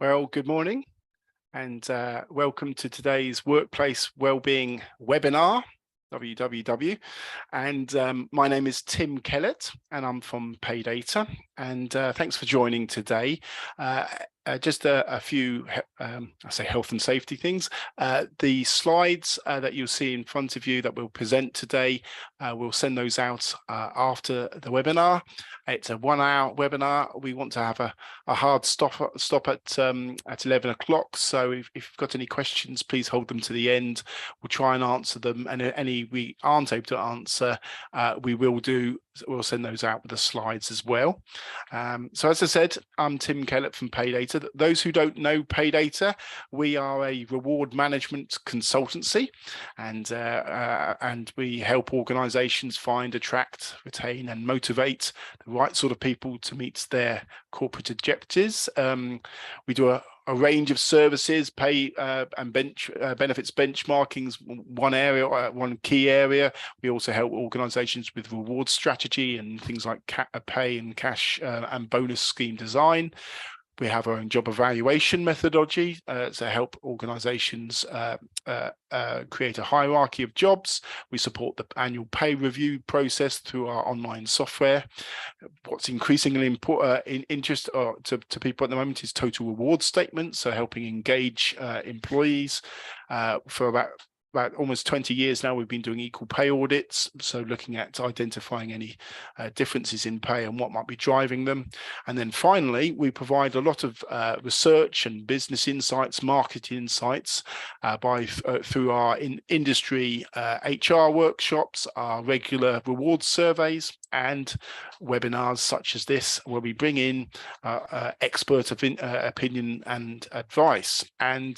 Well, good morning and welcome to today's Workplace Wellbeing webinar, WWW. And my name is Tim Kellett and I'm from Paydata. And thanks for joining today. Just a few, I say health and safety things. The slides that you'll see in front of you that we'll present today, we'll send those out after the webinar. It's a 1 hour webinar. We want to have a hard stop at 11 o'clock. So if you've got any questions, please hold them to the end. We'll try and answer them. And any we aren't able to answer, we'll send those out with the slides as well. So as I said, I'm Tim Kellett from Paydata. Those who don't know Paydata, we are a reward management consultancy, and we help organizations find, attract, retain and motivate the right sort of people to meet their corporate objectives. We do a range of services, pay and benefits benchmarking's one key area. We also help organizations with reward strategy and things like pay and cash and bonus scheme design. We have our own job evaluation methodology to help organizations create a hierarchy of jobs. We support the annual pay review process through our online software. What's increasingly important interest to people at the moment is total reward statements, so helping engage employees. For about almost 20 years now, we've been doing equal pay audits, so looking at identifying any differences in pay and what might be driving them. And then finally, we provide a lot of research and business insights, market insights through our industry HR workshops, our regular reward surveys, and webinars such as this, where we bring in expert opinion and advice. And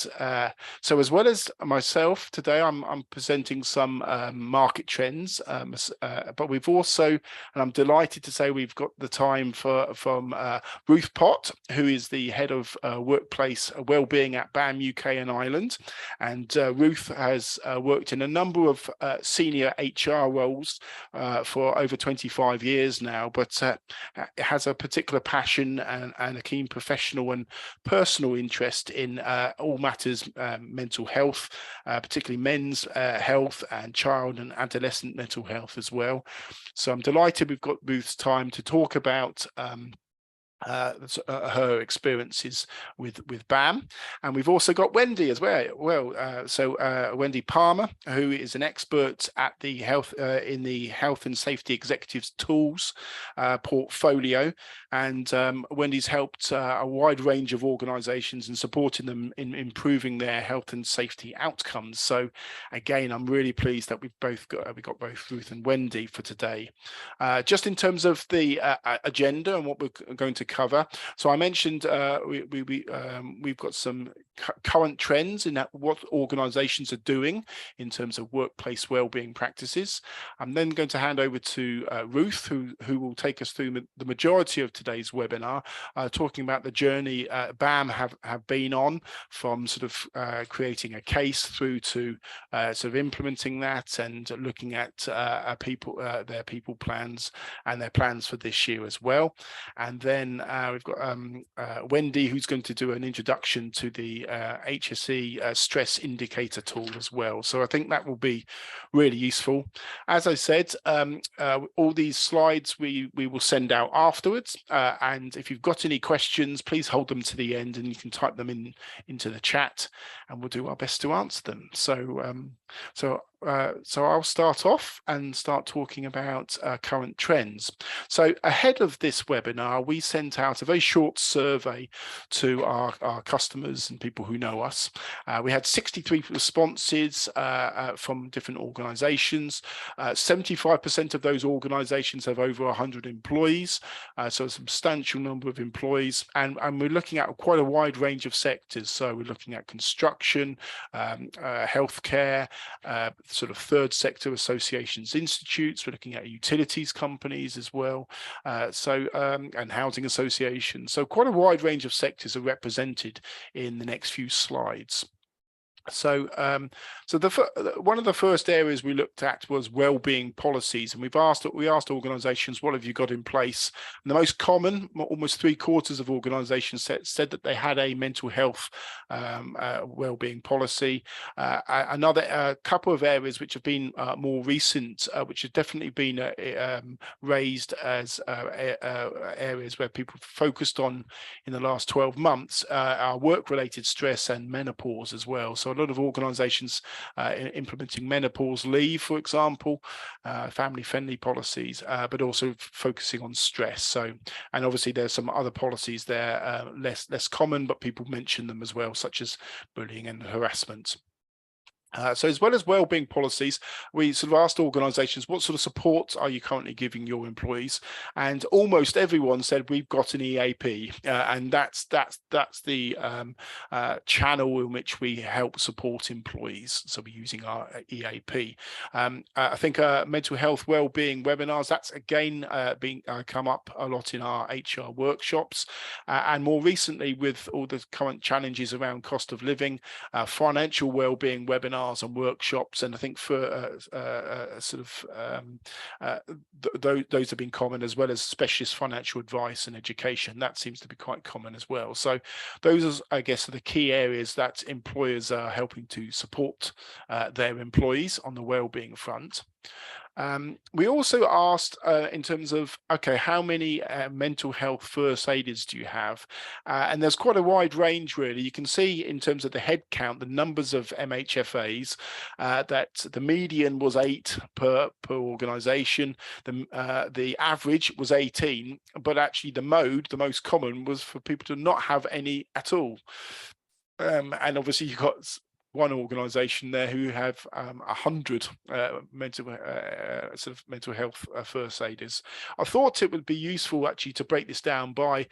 so as well as myself today, I'm presenting some market trends, but we've also, and I'm delighted to say, we've got the time from Ruth Pott, who is the head of Workplace Wellbeing at BAM UK and Ireland. And Ruth has worked in a number of senior HR roles for over 25 years now, but has a particular passion and a keen professional and personal interest in all matters mental health, particularly men's health and child and adolescent mental health as well. So I'm delighted we've got Ruth's time to talk about her experiences with BAM. And we've also got Wendy as well. So Wendy Palmer, who is an expert at the in the health and safety executives tools portfolio, and Wendy's helped a wide range of organizations and supporting them in improving their health and safety outcomes. So again, I'm really pleased that we've got both Ruth and Wendy for today. Just in terms of the agenda and what we're going to cover. So I mentioned we've got some current trends in what organizations are doing in terms of workplace wellbeing practices. I'm then going to hand over to Ruth, who will take us through the majority of today's webinar, talking about the journey BAM have been on, from sort of creating a case through to sort of implementing that and looking at their people plans and their plans for this year as well. And then we've got Wendy, who's going to do an introduction to the HSE stress indicator tool as well. So I think that will be really useful. As I said, all these slides we will send out afterwards. And if you've got any questions, please hold them to the end and you can type them into the chat and we'll do our best to answer them. So I'll start off and start talking about current trends. So ahead of this webinar, we sent out a very short survey to our customers and people who know us. We had 63 responses from different organizations. 75% of those organizations have over 100 employees, so a substantial number of employees. And we're looking at quite a wide range of sectors. So we're looking at construction, healthcare, sort of third sector associations, institutes. We're looking at utilities companies as well, and housing associations. So quite a wide range of sectors are represented in the next few slides. So, one of the first areas we looked at was well-being policies, and we asked organisations, what have you got in place? And the most common, almost 3/4 of organisations said that they had a mental health well-being policy. Another couple of areas which have been more recent, which have definitely been raised as areas where people focused on in the last 12 months, are work-related stress and menopause as well. So a lot of organisations implementing menopause leave, for example, family-friendly policies, but also focusing on stress. So, and obviously there's some other policies there, less common, but people mention them as well, such as bullying and harassment. So as well as wellbeing policies, we sort of asked organisations, what sort of support are you currently giving your employees? And almost everyone said, we've got an EAP, and that's the channel in which we help support employees. So we're using our EAP. I think mental health wellbeing webinars, that's again being come up a lot in our HR workshops, and more recently with all the current challenges around cost of living, financial wellbeing webinars and workshops, and I think for those have been common, as well as specialist financial advice and education. That seems to be quite common as well. So those, I guess, are the key areas that employers are helping to support their employees on the wellbeing front. We also asked in terms of, okay, how many mental health first aiders do you have? And there's quite a wide range, really. You can see in terms of the head count, the numbers of MHFAs, that the median was 8 per organisation. The average was 18, but actually the most common was for people to not have any at all. And obviously you've got one organisation there who have 100 mental health first aiders. I thought it would be useful actually to break this down by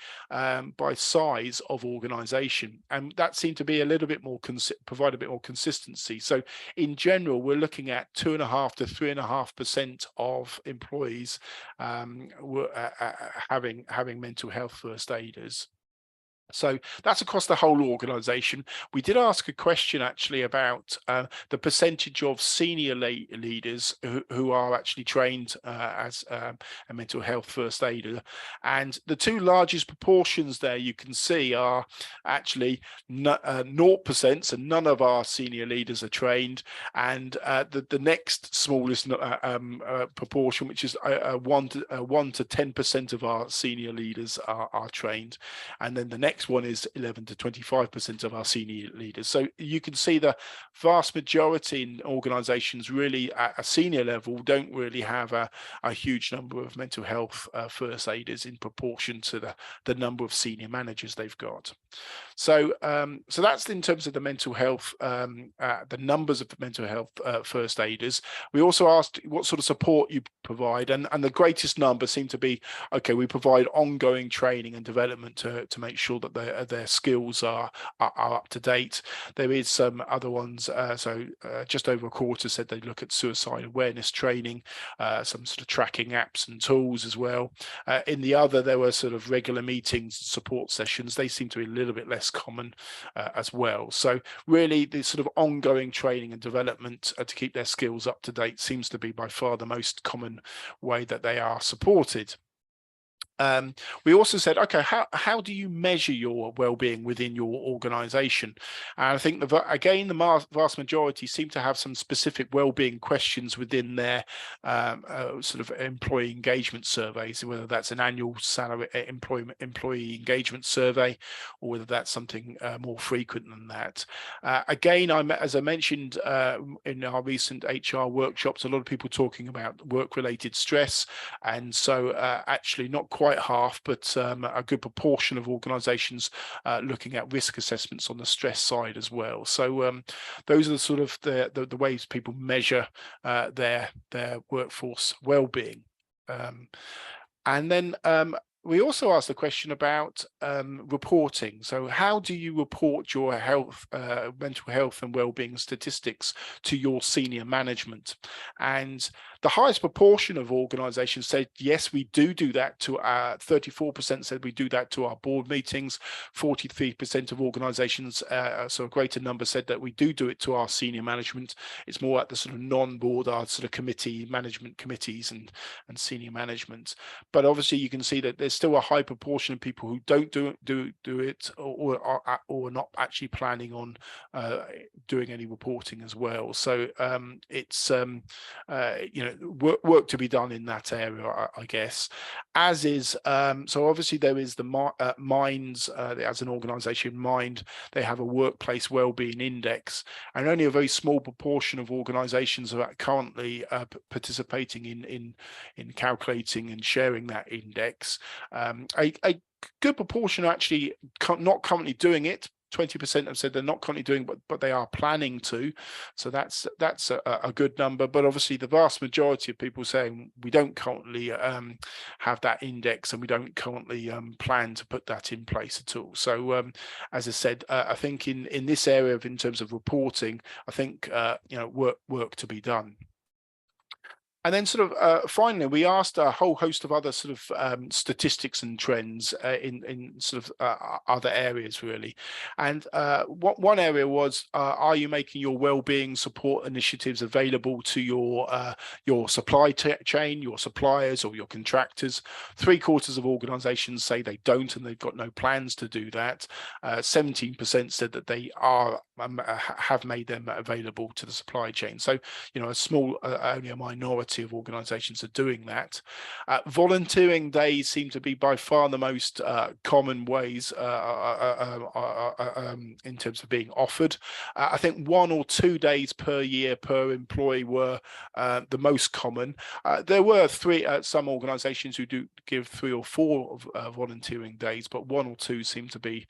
size of organisation, and that seemed to be a little bit more provide a bit more consistency. So in general, we're looking at 2.5 to 3.5% of employees were having mental health first aiders. So that's across the whole organisation. We did ask a question actually about the percentage of senior leaders who are actually trained as a mental health first aider. And the two largest proportions there you can see are actually 0%, so none of our senior leaders are trained. And the next smallest proportion, which is 1 to 10% of our senior leaders are trained. And then the next one is 11 to 25% of our senior leaders. So you can see the vast majority in organizations really at a senior level don't really have a huge number of mental health first aiders in proportion to the number of senior managers they've got. So so that's in terms of the mental health, the numbers of mental health first aiders. We also asked what sort of support you provide, and the greatest number seemed to be, okay, we provide ongoing training and development to make sure that their skills are up to date. There is some other ones, so just over a quarter said they look at suicide awareness training, some sort of tracking apps and tools as well. In the other, there were sort of regular meetings, support sessions. They seem to be a little bit less common as well. So really the sort of ongoing training and development to keep their skills up to date seems to be by far the most common way that they are supported. We also said, okay, how do you measure your well-being within your organization? And I think again the vast majority seem to have some specific well-being questions within their sort of employee engagement surveys, whether that's an annual salary employee engagement survey, or whether that's something more frequent than that. Again, as I mentioned in our recent HR workshops, a lot of people talking about work-related stress, and so actually not quite half, but a good proportion of organizations looking at risk assessments on the stress side as well. So those are the sort of the ways people measure their workforce well-being. And then we also asked the question about reporting. So how do you report your health, mental health and wellbeing statistics to your senior management? And The highest proportion of organisations said, yes, we do that to 34% said we do that to our board meetings. 43% of organisations, so a greater number, said that we do it to our senior management. It's more at the sort of non-board, our sort of management committees and senior management. But obviously you can see that there's still a high proportion of people who don't do it, or are not actually planning on doing any reporting as well. So it's work to be done in that area, I guess. As is so obviously there is the Minds, as an organisation, Mind, they have a workplace wellbeing index, and only a very small proportion of organisations are currently participating in calculating and sharing that index. A good proportion are actually not currently doing it. 20% have said they're not currently doing, but they are planning to. So that's a good number. But obviously the vast majority of people saying we don't currently have that index, and we don't currently plan to put that in place at all. So as I said, I think in this area in terms of reporting, I think work to be done. And then sort of finally, we asked a whole host of other sort of statistics and trends in sort of other areas, really. And one area was, are you making your wellbeing support initiatives available to your supply chain, your suppliers, or your contractors? 3/4 of organisations say they don't, and they've got no plans to do that. 17% said that they have made them available to the supply chain. So a small, only a minority of organisations are doing that. Volunteering days seem to be by far the most common ways in terms of being offered. I think 1 or 2 days per year per employee were the most common. There were some organisations who do give 3 or 4 volunteering days, but 1 or 2 seem to be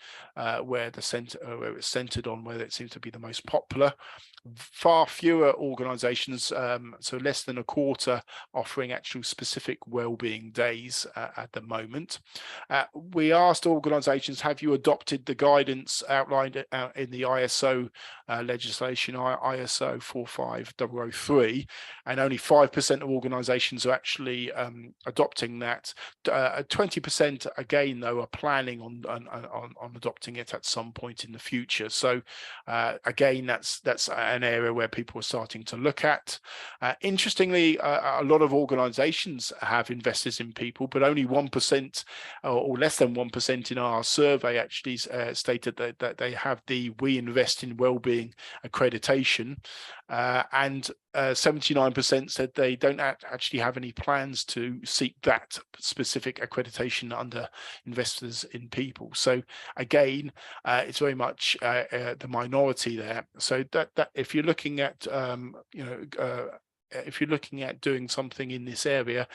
where it's centred on, where it seems to be the most popular. Far fewer organisations, so less than a quarter, offering actual specific wellbeing days at the moment. We asked organisations, have you adopted the guidance outlined in the ISO legislation, ISO 45003, and only 5% of organisations are actually adopting that. 20% again, though, are planning on adopting it at some point in the future. So again, that's an area where people are starting to look at. Interestingly, a lot of organisations have investors in people, but only 1% or less than 1% in our survey actually stated that they have the We Invest in Wellbeing accreditation, and 79% said they don't actually have any plans to seek that specific accreditation under investors in people. So again, it's very much the minority there. So that if you're looking at if you're looking at doing something in this area,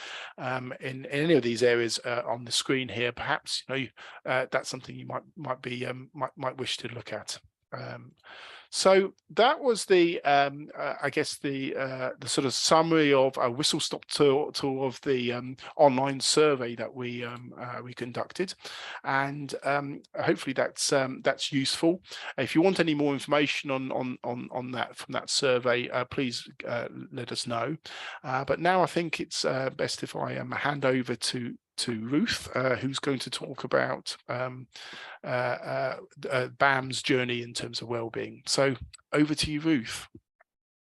in any of these areas on the screen here, perhaps that's something you might wish to look at. So that was the I guess the sort of summary of a whistle-stop tour of the online survey that we conducted, and hopefully that's useful. If you want any more information on that from that survey, please let us know. But now I think it's best if I hand over to Ruth, who's going to talk about BAM's journey in terms of wellbeing. So over to you, Ruth.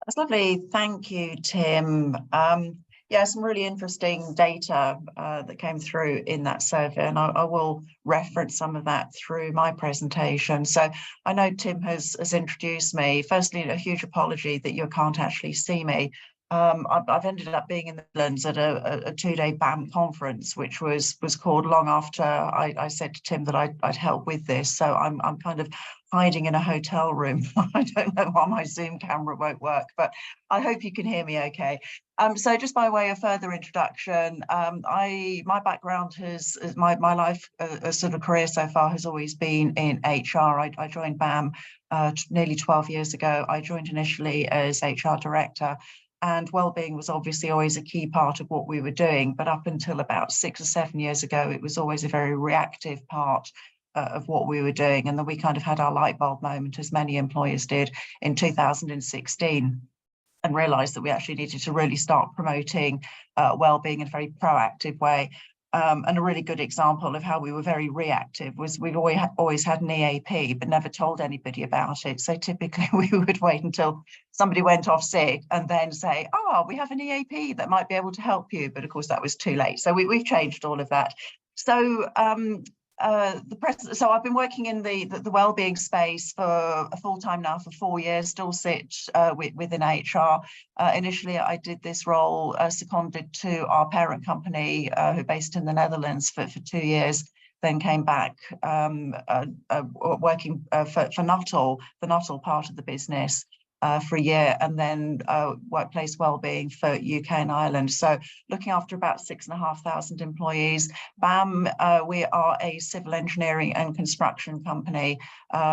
That's lovely. Thank you, Tim. Yeah, some really interesting data that came through in that survey, and I will reference some of that through my presentation. So I know Tim has introduced me. Firstly, a huge apology that you can't actually see me. I've ended up being in the Midlands at a 2-day BAM conference, which was called long after I said to Tim that I'd help with this. So I'm kind of hiding in a hotel room. I don't know why my Zoom camera won't work, but I hope you can hear me okay. So just by way of further introduction, my background my life, a sort of career so far has always been in HR. I joined BAM nearly 12 years ago. I joined initially as HR director, and wellbeing was obviously always a key part of what we were doing. But up until about 6 or 7 years ago, it was always a very reactive part of what we were doing. And then we kind of had our light bulb moment, as many employers did, in 2016. and realised that we actually needed to really start promoting wellbeing in a very proactive way. And a really good example of how we were very reactive was we've always had an EAP, but never told anybody about it. So typically we would wait until somebody went off sick and then say, oh, we have an EAP that might be able to help you. But of course, that was too late. So we've changed all of that. So so I've been working in the wellbeing space for a full time now for 4 years, still sit within HR. Initially, I did this role seconded to our parent company, who are based in the Netherlands for 2 years, then came back working for Nuttall, the Nuttall part of the business, for a year, and then Workplace Wellbeing for UK and Ireland. So looking after about 6,500 employees. BAM, we are a civil engineering and construction company.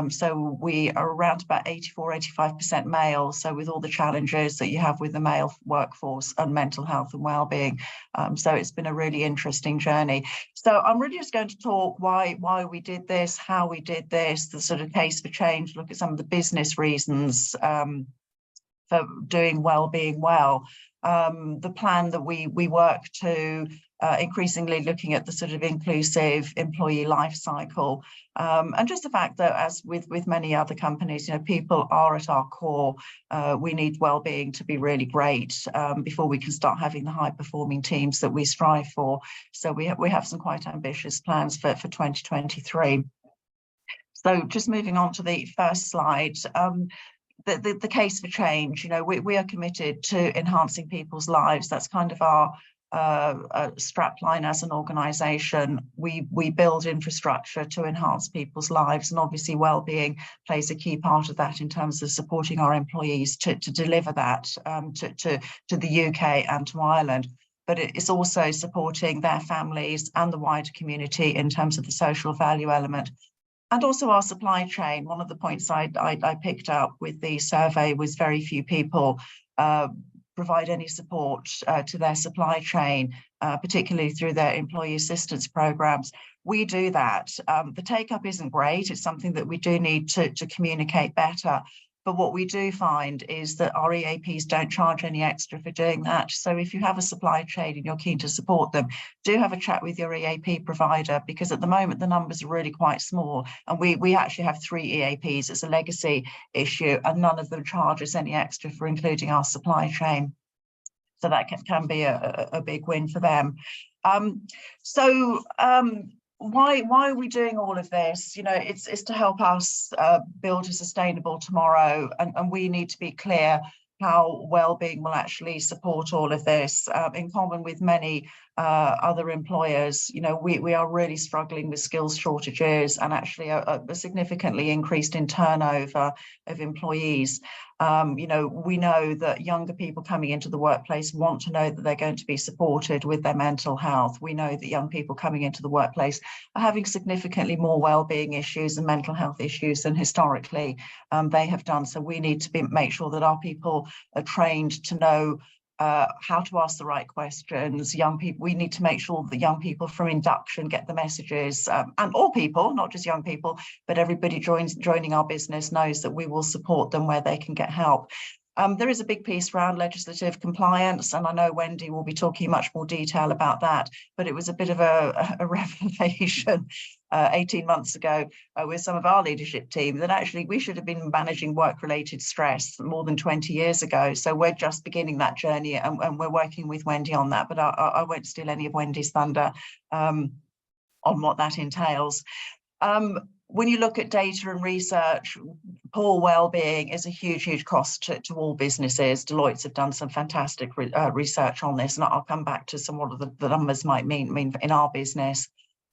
So we are around about 84-85% male. So with all the challenges that you have with the male workforce and mental health and wellbeing. So it's been a really interesting journey. So I'm really just going to talk why we did this, how we did this, the sort of case for change, look at some of the business reasons for doing wellbeing well. The plan that we work to, increasingly looking at the sort of inclusive employee life cycle, and just the fact that, as with many other companies, you know, people are at our core. We need wellbeing to be really great before we can start having the high performing teams that we strive for. So we have some quite ambitious plans for 2023. So just moving on to the first slide. The case for change, you know, we are committed to enhancing people's lives. That's kind of our strapline as an organisation. We build infrastructure to enhance people's lives, and obviously wellbeing plays a key part of that in terms of supporting our employees to deliver that to the UK and to Ireland. But it's also supporting their families and the wider community in terms of the social value element. And also our supply chain. One of the points I picked up with the survey was very few people provide any support to their supply chain, particularly through their employee assistance programs. We do that. The take-up isn't great. It's something that we do need to communicate better. But what we do find is that our EAPs don't charge any extra for doing that. So if you have a supply chain and you're keen to support them, do have a chat with your EAP provider, because at the moment the numbers are really quite small. And we actually have 3 EAPs. It's a legacy issue, and none of them charge us any extra for including our supply chain. So that can be a big win for them. Why are we doing all of this? You know, it's to help us build a sustainable tomorrow, and we need to be clear how wellbeing will actually support all of this. In common with many other employers, you know, we are really struggling with skills shortages and actually a significantly increased in turnover of employees. You know, we know that younger people coming into the workplace want to know that they're going to be supported with their mental health. We know that young people coming into the workplace are having significantly more wellbeing issues and mental health issues than historically they have done. So we need to make sure that our people are trained to know how to ask the right questions. Young people, we need to make sure that young people from induction get the messages, and all people, not just young people, but everybody joining our business knows that we will support them where they can get help. There is a big piece around legislative compliance, and I know Wendy will be talking in much more detail about that, but it was a bit of a revelation 18 months ago with some of our leadership team that actually we should have been managing work-related stress more than 20 years ago. So we're just beginning that journey, and we're working with Wendy on that, but I won't steal any of Wendy's thunder on what that entails. When you look at data and research, poor wellbeing is a huge cost to all businesses. Deloitte's have done some fantastic research on this, and I'll come back to some what the numbers might mean in our business.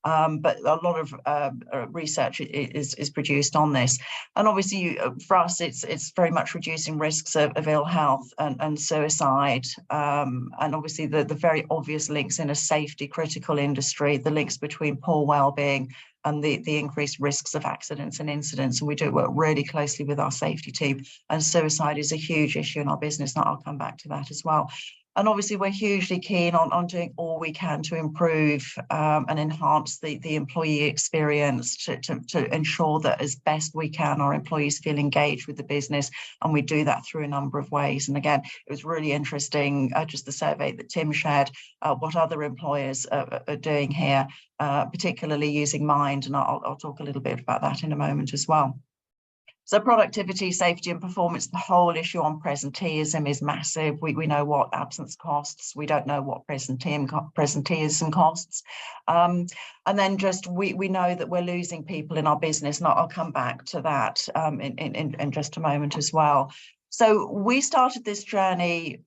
But a lot of research is produced on this, and obviously for us it's very much reducing risks of ill health and suicide, and obviously the very obvious links in a safety critical industry, the links between poor wellbeing and the increased risks of accidents and incidents. And we do work really closely with our safety team, and suicide is a huge issue in our business, and I'll come back to that as well. And obviously, we're hugely keen on doing all we can to improve and enhance the employee experience to ensure that as best we can, our employees feel engaged with the business. And we do that through a number of ways. And again, it was really interesting, just the survey that Tim shared, what other employers are doing here, particularly using Mind. And I'll talk a little bit about that in a moment as well. So productivity, safety and performance, the whole issue on presenteeism is massive. We know what absence costs. We don't know what presenteeism costs. And then just we know that we're losing people in our business. And I'll come back to that in just a moment as well. So we started this journey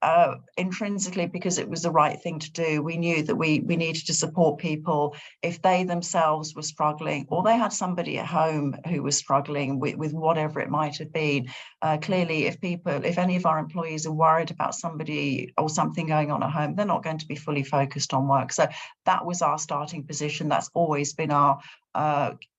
intrinsically because it was the right thing to do. We knew that we needed to support people if they themselves were struggling or they had somebody at home who was struggling with whatever it might have been. Clearly, if any of our employees are worried about somebody or something going on at home, they're not going to be fully focused on work. So that was our starting position. That's always been our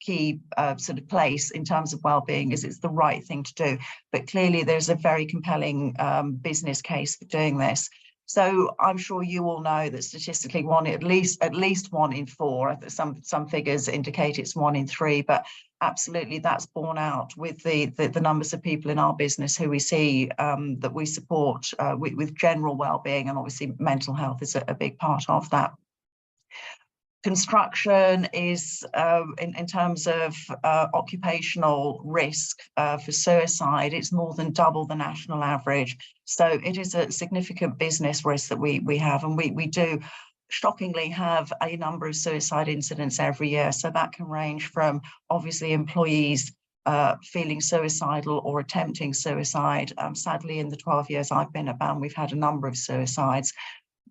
key sort of place in terms of well-being, is it's the right thing to do. But clearly there's a very compelling business case for doing this. So I'm sure you all know that statistically at least 1 in 4, some figures indicate it's 1 in 3, but absolutely that's borne out with the numbers of people in our business who we see that we support with general well-being, and obviously mental health is a big part of that. Construction is, in terms of occupational risk for suicide, it's more than double the national average. So it is a significant business risk that we have, and we do shockingly have a number of suicide incidents every year. So that can range from obviously employees feeling suicidal or attempting suicide. Sadly, in the 12 years I've been at BAM, we've had a number of suicides.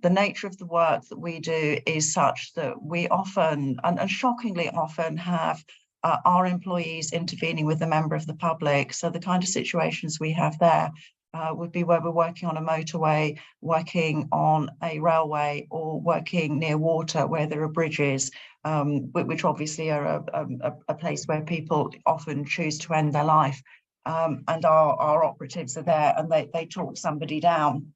The nature of the work that we do is such that we often, and shockingly often, have our employees intervening with a member of the public. So the kind of situations we have there would be where we're working on a motorway, working on a railway, or working near water where there are bridges, which obviously are a place where people often choose to end their life. And our operatives are there and they talk somebody down.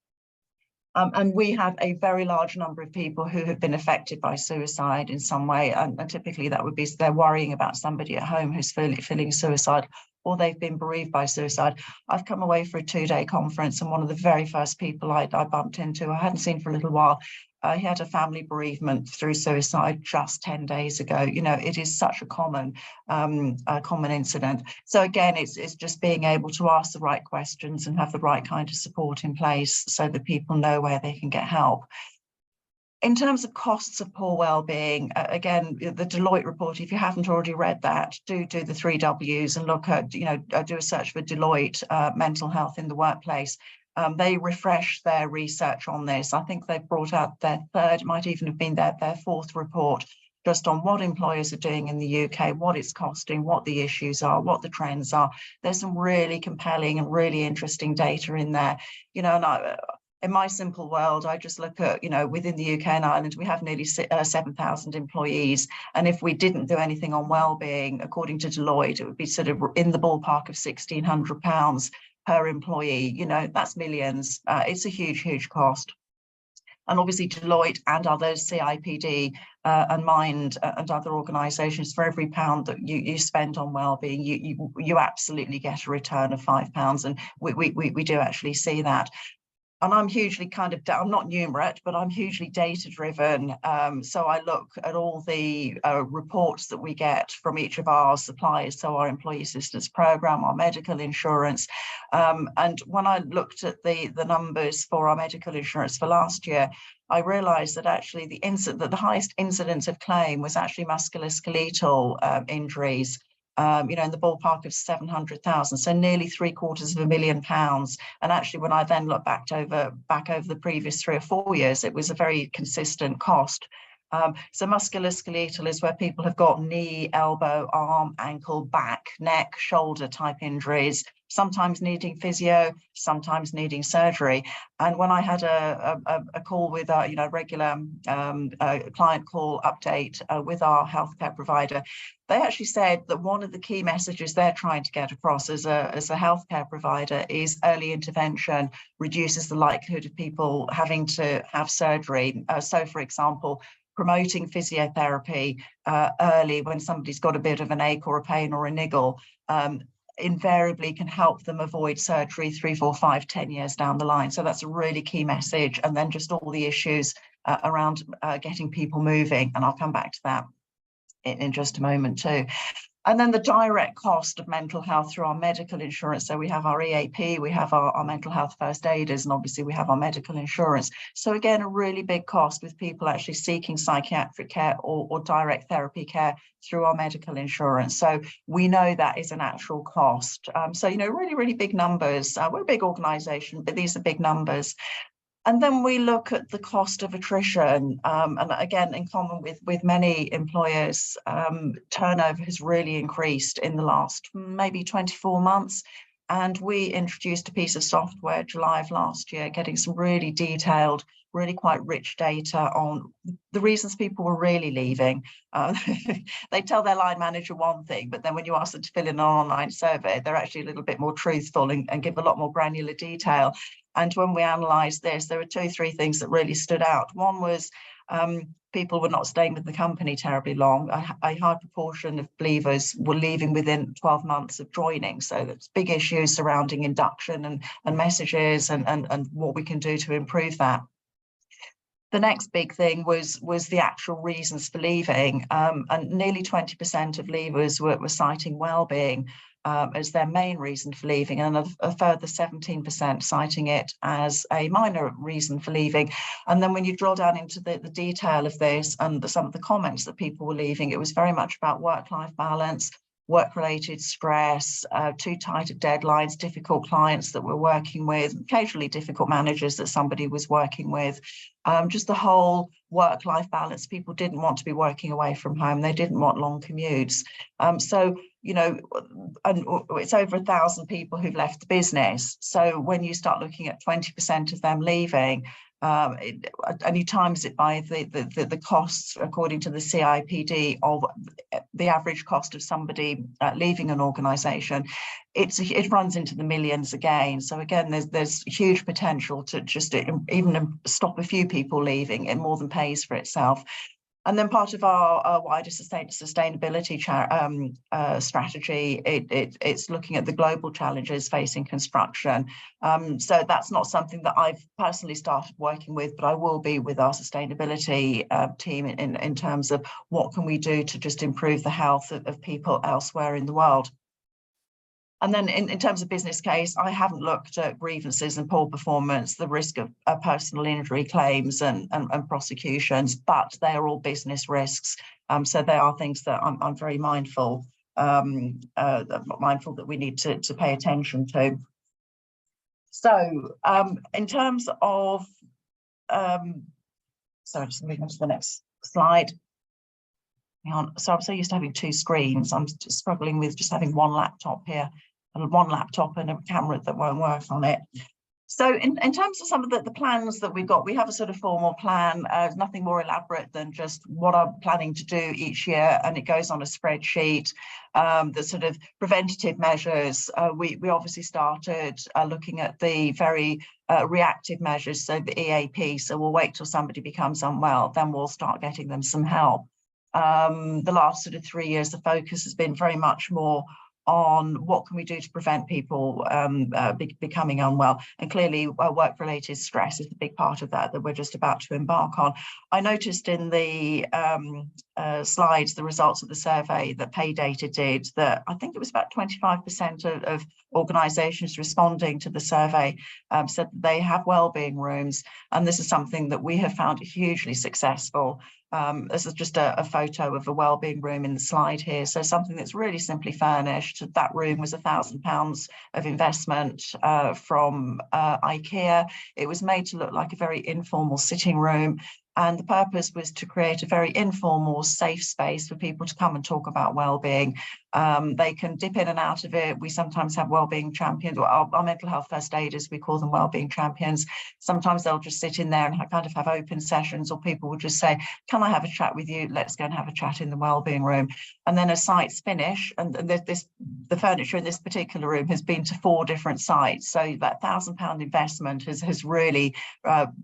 And we have a very large number of people who have been affected by suicide in some way. And typically that would be they're worrying about somebody at home who's feeling suicide, or they've been bereaved by suicide. I've come away for a 2-day conference, and one of the very first people I bumped into, I hadn't seen for a little while, he had a family bereavement through suicide just 10 days ago. You know, it is such a common incident. So again, it's just being able to ask the right questions and have the right kind of support in place so that people know where they can get help. In terms of costs of poor well-being, again, the Deloitte report, if you haven't already read that, do the 3 Ws and look at, do a search for Deloitte mental health in the workplace. They refresh their research on this. I think they've brought out their 3rd, it might even have been their 4th report, just on what employers are doing in the UK, what it's costing, what the issues are, what the trends are. There's some really compelling and really interesting data in there. And in my simple world, I just look at, within the UK and Ireland, we have nearly 7,000 employees. And if we didn't do anything on wellbeing, according to Deloitte, it would be sort of in the ballpark of £1,600 per employee. That's millions. It's a huge cost. And obviously Deloitte and others, CIPD and Mind and other organisations, for every £1 that you spend on wellbeing, you absolutely get a return of £5. And we do actually see that. And I'm hugely I'm not numerate, but I'm hugely data driven. So I look at all the reports that we get from each of our suppliers, so our employee assistance program, our medical insurance. And when I looked at the numbers for our medical insurance for last year, I realised that actually the highest incidence of claim was actually musculoskeletal injuries. In the ballpark of 700,000, so nearly £750,000. And actually, when I then look back over the previous 3 or 4 years, it was a very consistent cost. So musculoskeletal is where people have got knee, elbow, arm, ankle, back, neck, shoulder type injuries, sometimes needing physio, sometimes needing surgery. And when I had a call with our, regular client call update with our healthcare provider, they actually said that one of the key messages they're trying to get across as a healthcare provider is early intervention reduces the likelihood of people having to have surgery. So, for example, promoting physiotherapy early when somebody's got a bit of an ache or a pain or a niggle invariably can help them avoid surgery 3, 4, 5, 10 years down the line. So that's a really key message. And then just all the issues around getting people moving. And I'll come back to that in just a moment too. And then the direct cost of mental health through our medical insurance. So we have our EAP, we have our mental health first aiders, and obviously we have our medical insurance. So again, a really big cost with people actually seeking psychiatric care or direct therapy care through our medical insurance. So we know that is an actual cost. So, really, really big numbers. We're a big organisation, but these are big numbers. And then we look at the cost of attrition. And again, in common with many employers, turnover has really increased in the last maybe 24 months. And we introduced a piece of software July of last year, getting some really detailed, really quite rich data on the reasons people were really leaving. They tell their line manager one thing, but then when you ask them to fill in an online survey, they're actually a little bit more truthful and give a lot more granular detail. And when we analysed this, there were 2 or 3 things that really stood out. One was people were not staying with the company terribly long. A high proportion of leavers were leaving within 12 months of joining. So there's big issues surrounding induction and messages and what we can do to improve that. The next big thing was the actual reasons for leaving, and nearly 20% of leavers were citing well-being as their main reason for leaving, and a further 17% citing it as a minor reason for leaving. And then when you drill down into the detail of this and some of the comments that people were leaving, it was very much about work-life balance, work-related stress, too tight of deadlines, difficult clients that we're working with, occasionally difficult managers that somebody was working with. Just the whole work-life balance. People didn't want to be working away from home. They didn't want long commutes. So, and it's over 1,000 people who've left the business. So when you start looking at 20% of them leaving, and you times it by the costs according to the CIPD of the average cost of somebody leaving an organisation, it runs into the millions again. So again, there's huge potential to just even stop a few people leaving. It more than pays for itself. And then part of our wider sustainability strategy, it's looking at the global challenges facing construction. So that's not something that I've personally started working with, but I will be with our sustainability team in terms of what can we do to just improve the health of people elsewhere in the world. And then in terms of business case, I haven't looked at grievances and poor performance, the risk of personal injury claims and prosecutions, but they are all business risks. So they are things that I'm very mindful that we need to pay attention to. So in terms of, sorry, just moving on to the next slide. So I'm so used to having 2 screens. I'm just struggling with just having one laptop here. One laptop and a camera that won't work on it. So in terms of some of the plans that we've got, we have a sort of formal plan, nothing more elaborate than just what I'm planning to do each year, and it goes on a spreadsheet. The sort of preventative measures, we obviously started looking at the very reactive measures, so the EAP, so we'll wait till somebody becomes unwell, then we'll start getting them some help. The last sort of 3 years, the focus has been very much more on what can we do to prevent people becoming unwell, and clearly work-related stress is a big part of that we're just about to embark on. I noticed in the slides the results of the survey that Paydata did that I think it was about 25% of organisations responding to the survey said that they have wellbeing rooms, and this is something that we have found hugely successful. This is just a photo of a wellbeing room in the slide here. So something that's really simply furnished. That room was £1,000 of investment from IKEA. It was made to look like a very informal sitting room. And the purpose was to create a very informal, safe space for people to come and talk about wellbeing. They can dip in and out of it. We sometimes have wellbeing champions, or our mental health first aiders, we call them wellbeing champions. Sometimes they'll just sit in there and kind of have open sessions, or people will just say, can I have a chat with you? Let's go and have a chat in the wellbeing room. And then as sites finish, and the furniture in this particular room has been to 4 different sites. So that £1,000 investment has really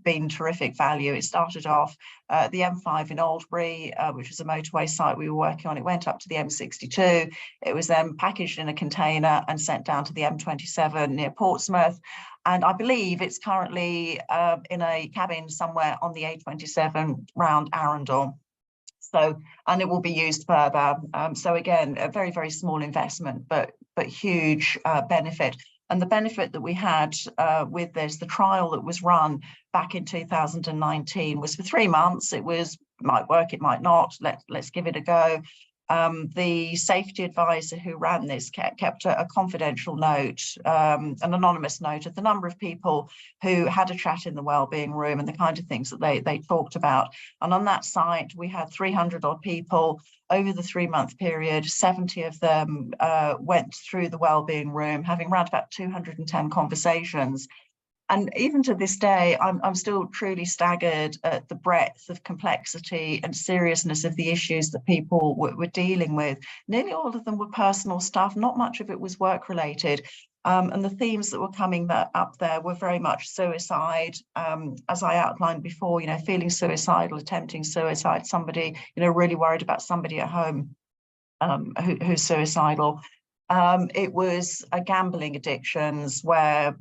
been terrific value. It started off the M5 in Aldbury, which was a motorway site we were working on. It went up to the M62. It was then packaged in a container and sent down to the M27 near Portsmouth. And I believe it's currently in a cabin somewhere on the A27 round Arundel. So, and it will be used further. So again, a very, very small investment, but huge benefit. And the benefit that we had with this, the trial that was run back in 2019 was for 3 months. It might work, it might not. Let's give it a go. The safety advisor who ran this kept a confidential note, an anonymous note of the number of people who had a chat in the wellbeing room and the kind of things that they talked about. And on that site, we had 300 odd people over the 3-month period. 70 of them went through the wellbeing room, having around about 210 conversations. And even to this day, I'm still truly staggered at the breadth of complexity and seriousness of the issues that people were dealing with. Nearly all of them were personal stuff. Not much of it was work related. And the themes that were coming up there were very much suicide, as I outlined before, feeling suicidal, attempting suicide, somebody, really worried about somebody at home who's suicidal. It was gambling addictions where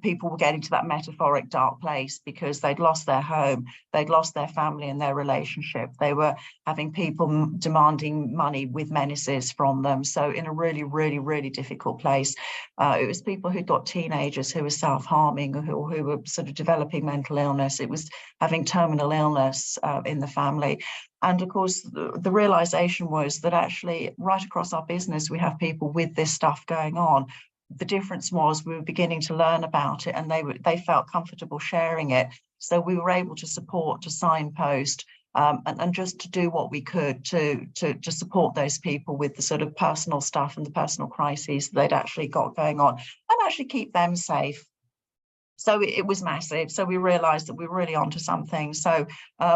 people were getting to that metaphoric dark place because they'd lost their home, they'd lost their family and their relationship. They were having people demanding money with menaces from them. So in a really, really, really difficult place. It was people who'd got teenagers who were self-harming, who were sort of developing mental illness. It was having terminal illness in the family. And of course, the realization was that actually right across our business, we have people with this stuff going on. The difference was we were beginning to learn about it and they felt comfortable sharing it. So we were able to support, to signpost, and just to do what we could to support those people with the sort of personal stuff and the personal crises they'd actually got going on and actually keep them safe. So it was massive. So we realized that we were really onto something. So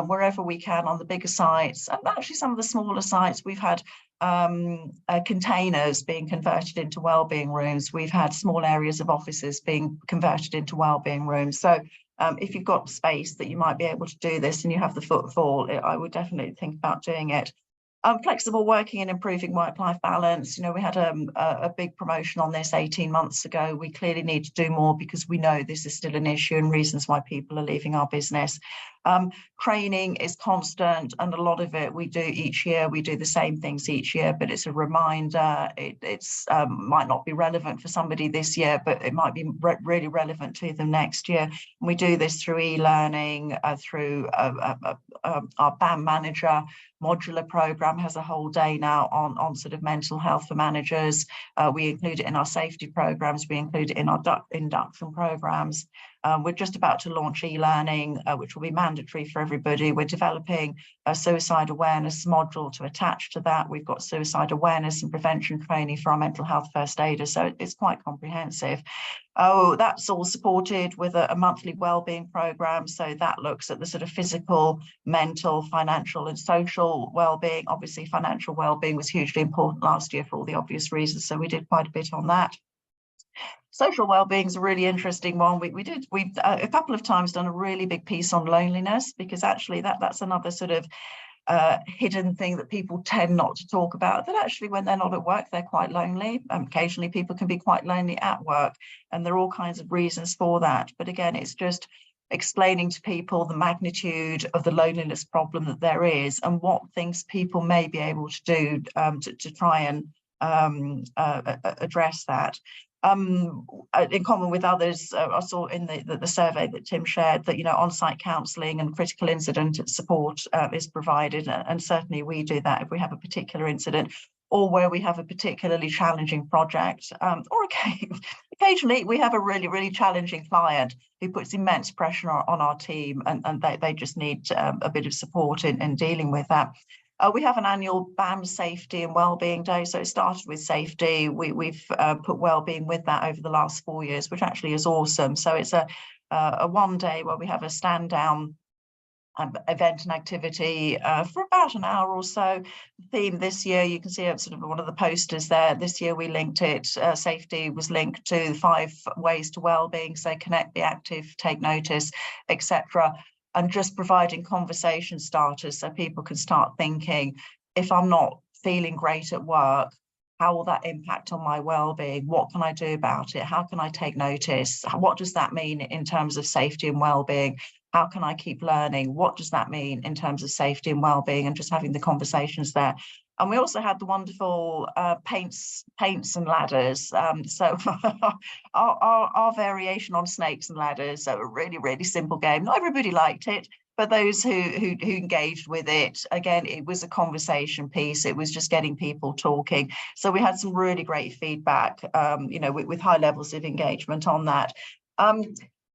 wherever we can on the bigger sites, and actually some of the smaller sites, we've had containers being converted into wellbeing rooms. We've had small areas of offices being converted into wellbeing rooms. So if you've got space that you might be able to do this and you have the footfall, I would definitely think about doing it. Flexible working and improving work-life balance. We had a big promotion on this 18 months ago. We clearly need to do more because we know this is still an issue and reasons why people are leaving our business. Training is constant, and a lot of it we do each year. We do the same things each year, but it's a reminder. It's might not be relevant for somebody this year, but it might be really relevant to them next year. And we do this through e-learning, through our BAM manager modular program has a whole day now on sort of mental health for managers. We include it in our safety programs. We include it in our induction programs. We're just about to launch e-learning, which will be mandatory for everybody. We're developing a suicide awareness module to attach to that. We've got suicide awareness and prevention training for our mental health first aiders. So it's quite comprehensive. That's all supported with a monthly wellbeing program. So that looks at the sort of physical, mental, financial and social wellbeing. Obviously, financial wellbeing was hugely important last year for all the obvious reasons. So we did quite a bit on that. Social wellbeing is a really interesting one. We've a couple of times done a really big piece on loneliness, because actually that's another sort of hidden thing that people tend not to talk about, that actually when they're not at work, they're quite lonely. Occasionally people can be quite lonely at work, and there are all kinds of reasons for that. But again, it's just explaining to people the magnitude of the loneliness problem that there is and what things people may be able to do to try and address that. In common with others, I saw in the survey that Tim shared that, on-site counselling and critical incident support is provided, and certainly we do that if we have a particular incident. or where we have a particularly challenging project, or occasionally we have a really, really challenging client who puts immense pressure on our team, and they just need a bit of support in dealing with that. We have an annual BAM Safety and Wellbeing Day. So it started with safety. We've put wellbeing with that over the last 4 years, which actually is awesome. So it's a one day where we have a stand down event and activity for about an hour or so. The theme this year, you can see sort of one of the posters there. This year we linked it, safety was linked to 5 ways to wellbeing. So connect, be active, take notice, etc. And just providing conversation starters so people can start thinking, if I'm not feeling great at work, how will that impact on my well-being? What can I do about it? How can I take notice? What does that mean in terms of safety and well-being? How can I keep learning? What does that mean in terms of safety and well-being? And just having the conversations there. And we also had the wonderful paints and ladders. So our variation on snakes and ladders, so a really, really simple game. Not everybody liked it, but those who engaged with it, again, it was a conversation piece. It was just getting people talking. So we had some really great feedback, with high levels of engagement on that.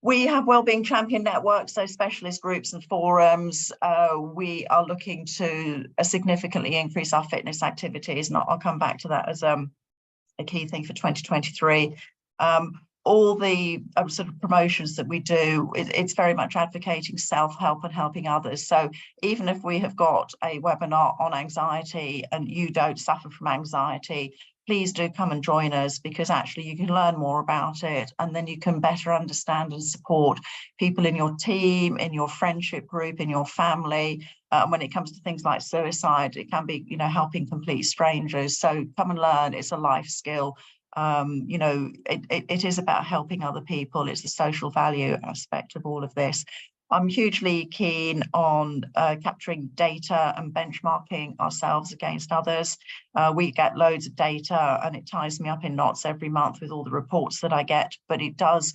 We have Wellbeing Champion Networks, so specialist groups and forums. We are looking to significantly increase our fitness activities, and I'll come back to that as a key thing for 2023. All the sort of promotions that we do, it's very much advocating self-help and helping others. So even if we have got a webinar on anxiety and you don't suffer from anxiety, please do come and join us, because actually you can learn more about it, and then you can better understand and support people in your team, in your friendship group, in your family. When it comes to things like suicide, it can be, helping complete strangers. So come and learn. It's a life skill. It is about helping other people. It's the social value aspect of all of this. I'm hugely keen on capturing data and benchmarking ourselves against others. We get loads of data, and it ties me up in knots every month with all the reports that I get, but it does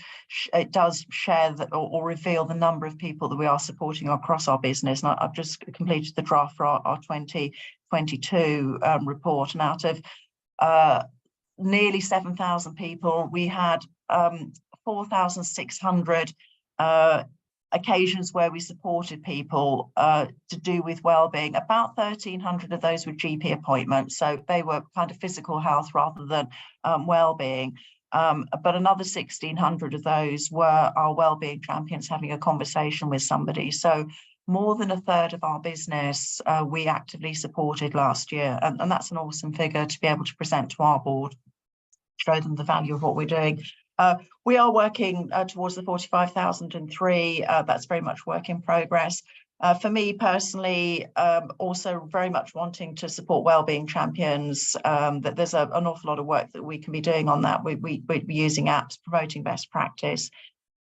share or reveal the number of people that we are supporting across our business. And I've just completed the draft for our 2022 report, and out of nearly 7,000 people, we had 4,600 occasions where we supported people to do with wellbeing. About 1,300 of those were GP appointments, so they were kind of physical health rather than wellbeing. But another 1,600 of those were our wellbeing champions having a conversation with somebody. So more than a third of our business we actively supported last year, and that's an awesome figure to be able to present to our board, show them the value of what we're doing. We are working towards the 45,003. That's very much work in progress. For me personally, also very much wanting to support wellbeing champions, that there's an awful lot of work that we can be doing on that. We're using apps, promoting best practice,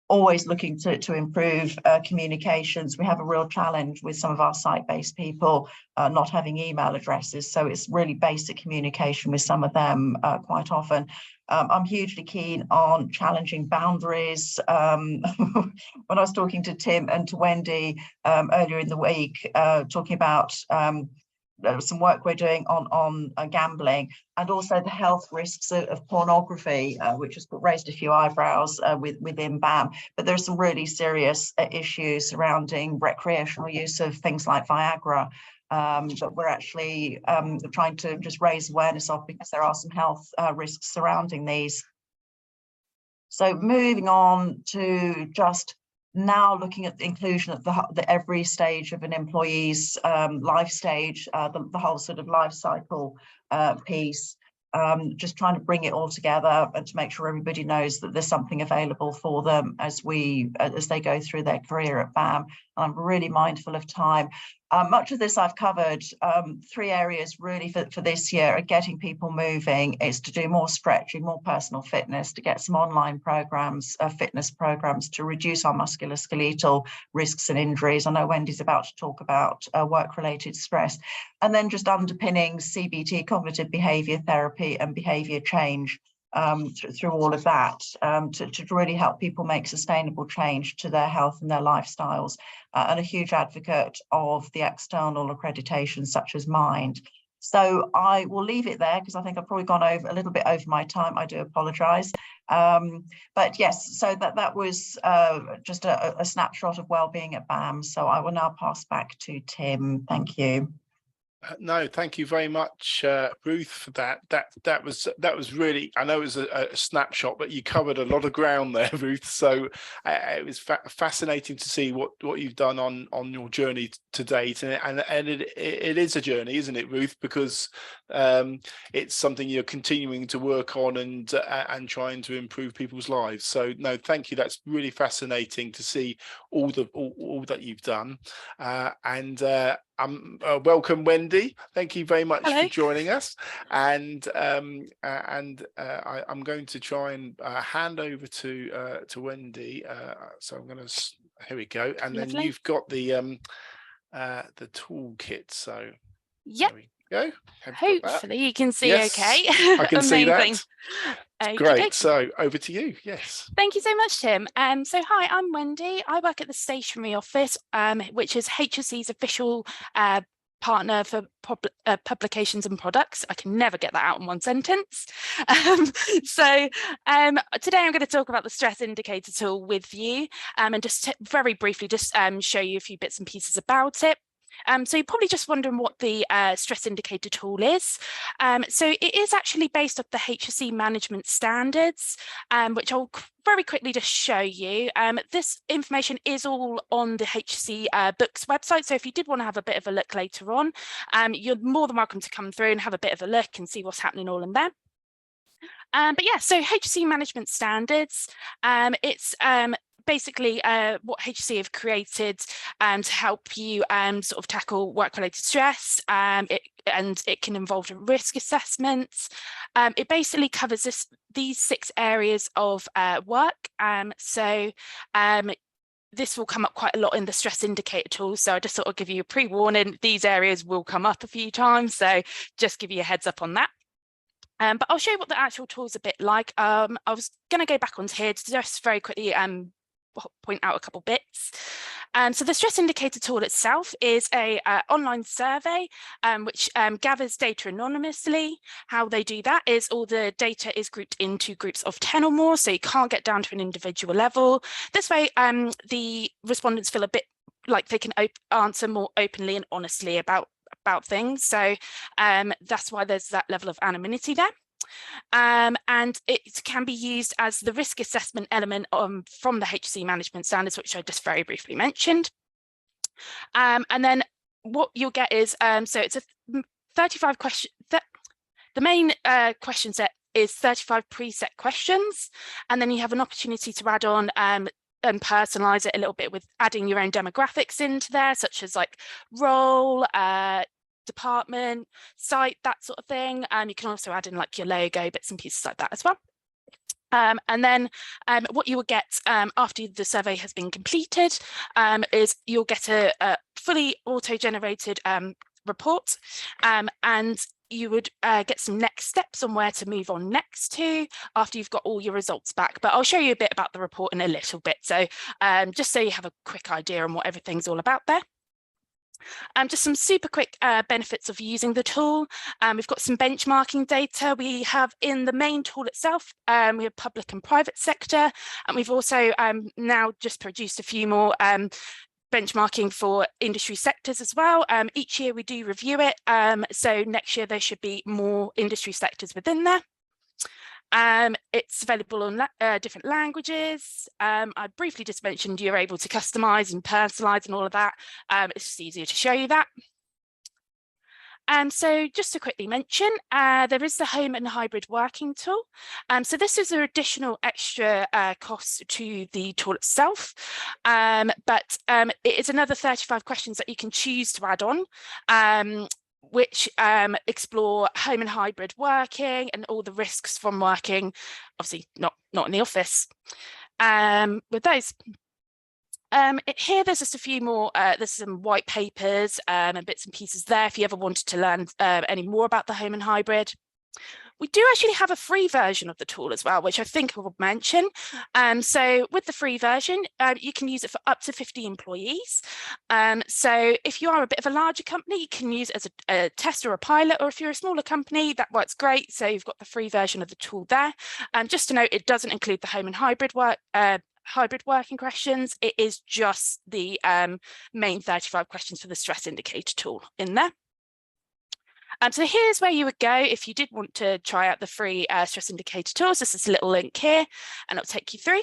always looking to improve communications. We have a real challenge with some of our site-based people not having email addresses, so it's really basic communication with some of them quite often. I'm hugely keen on challenging boundaries. When I was talking to Tim and to Wendy earlier in the week, talking about some work we're doing on gambling, and also the health risks of pornography, which has raised a few eyebrows within BAM. But there are some really serious issues surrounding recreational use of things like Viagra, that we're actually trying to just raise awareness of, because there are some health risks surrounding these. So moving on to just now looking at the inclusion at the every stage of an employee's life stage, the whole sort of life cycle piece, just trying to bring it all together and to make sure everybody knows that there's something available for them as they go through their career at BAM. I'm really mindful of time. Much of this I've covered. 3 areas really for this year are getting people moving. It's to do more stretching, more personal fitness, to get some online programs, fitness programs, to reduce our musculoskeletal risks and injuries. I know Wendy's about to talk about work-related stress. And then just underpinning CBT, cognitive behaviour therapy, and behaviour change through all of that, to really help people make sustainable change to their health and their lifestyles, and a huge advocate of the external accreditation such as MIND. So I will leave it there because I think I've probably gone over a little bit over my time. I do apologise. But yes, so that was just a snapshot of wellbeing at BAM. So I will now pass back to Tim. Thank you. No, thank you very much, Ruth, for that. That was really, I know it was a snapshot, but you covered a lot of ground there, Ruth. So it was fascinating to see what you've done on your journey to date, and it is a journey, isn't it, Ruth? Because it's something you're continuing to work on and trying to improve people's lives. So no, thank you. That's really fascinating to see all that you've done, welcome, Wendy. Thank you very much Hello. for joining us. And I'm going to try and hand over to Wendy. So I'm going to, here we go. And Lovely. then you've got the toolkit. So yep. there we go. Hopefully you can see yes, okay. I can see that. Great. So over to you. Yes. Thank you so much, Tim. So hi, I'm Wendy. I work at the stationery office, which is HSE's official partner for publications and products. I can never get that out in one sentence. Today I'm going to talk about the stress indicator tool with you, and just very briefly just show you a few bits and pieces about it. So you're probably just wondering what the stress indicator tool is. So it is actually based off the HSE management standards, which I'll very quickly just show you. This information is all on the HSE books website. So if you did want to have a bit of a look later on, you're more than welcome to come through and have a bit of a look and see what's happening all in there. But yeah, so HSE management standards, it's basically what HSE have created to help you sort of tackle work-related stress. It can involve risk assessments. It basically covers these 6 areas of work. This will come up quite a lot in the stress indicator tool. So I just sort of give you a pre-warning, these areas will come up a few times. So just give you a heads up on that. But I'll show you what the actual tool's a bit like. I was going to go back onto here to just very quickly point out a couple bits. So the stress indicator tool itself is a online survey which gathers data anonymously. How they do that is all the data is grouped into groups of 10 or more, so you can't get down to an individual level. This way the respondents feel a bit like they can answer more openly and honestly about things. So that's why there's that level of anonymity there. And it can be used as the risk assessment element from the HSE management standards, which I just very briefly mentioned. And then what you'll get is, so it's a 35 question, the main question set is 35 preset questions, and then you have an opportunity to add on and personalize it a little bit with adding your own demographics into there, such as like role, department, site, that sort of thing. You can also add in like your logo, bits and pieces like that as well. And then what you will get after the survey has been completed is you'll get a fully auto-generated report, and you would get some next steps on where to move on next to after you've got all your results back. But I'll show you a bit about the report in a little bit. So just so you have a quick idea on what everything's all about there. Just some super quick benefits of using the tool. We've got some benchmarking data. We have in the main tool itself, we have public and private sector, and we've also now just produced a few more benchmarking for industry sectors as well. Each year we do review it, so next year there should be more industry sectors within there. It's available on different languages. I briefly just mentioned you're able to customize and personalize and all of that. It's just easier to show you that. So just to quickly mention, there is the home and hybrid working tool. So this is an additional extra cost to the tool itself, but it is another 35 questions that you can choose to add on, which explore home and hybrid working and all the risks from working, obviously not in the office. With those. Here there's just a few more, there's some white papers and bits and pieces there if you ever wanted to learn any more about the home and hybrid. We do actually have a free version of the tool as well, which I think I will mention. So with the free version, you can use it for up to 50 employees. So if you are a bit of a larger company, you can use it as a test or a pilot, or if you're a smaller company, that works great. So you've got the free version of the tool there. Just to note, it doesn't include the home and hybrid working questions. It is just the main 35 questions for the stress indicator tool in there. So here's where you would go if you did want to try out the free stress indicator tools. This is a little link here, and it'll take you through.